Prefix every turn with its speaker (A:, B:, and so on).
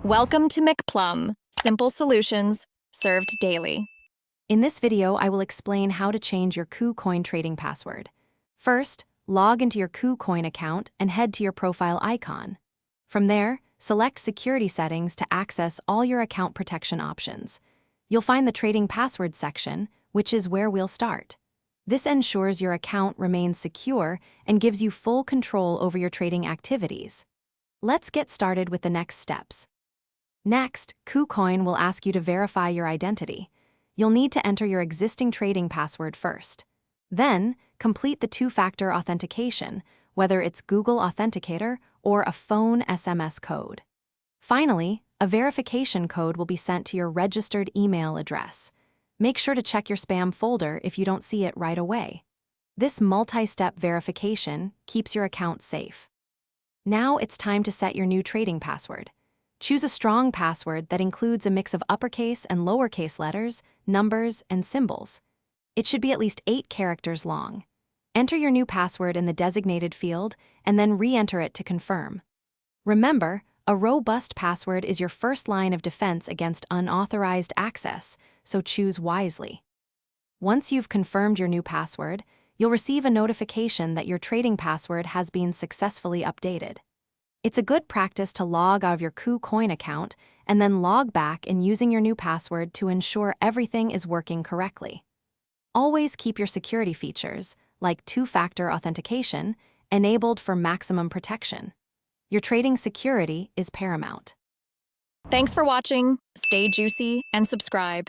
A: Welcome to McPlum, simple solutions served daily.
B: In this video, I will explain how to change your KuCoin trading password. First, log into your KuCoin account and head to your profile icon. From there, select Security Settings to access all your account protection options. You'll find the Trading Password section, which is where we'll start. This ensures your account remains secure and gives you full control over your trading activities. Let's get started with the next steps. Next, KuCoin will ask you to verify your identity. You'll need to enter your existing trading password first. Then, complete the two-factor authentication, whether it's Google Authenticator or a phone SMS code. Finally, a verification code will be sent to your registered email address. Make sure to check your spam folder if you don't see it right away. This multi-step verification keeps your account safe. Now it's time to set your new trading password. Choose a strong password that includes a mix of uppercase and lowercase letters, numbers, and symbols. It should be at least 8 characters long. Enter your new password in the designated field and then re-enter it to confirm. Remember, a robust password is your first line of defense against unauthorized access, so choose wisely. Once you've confirmed your new password, you'll receive a notification that your trading password has been successfully updated. It's a good practice to log out of your KuCoin account and then log back in using your new password to ensure everything is working correctly. Always keep your security features, like two-factor authentication, enabled for maximum protection. Your trading security is paramount.
A: Thanks for watching. Stay juicy and subscribe.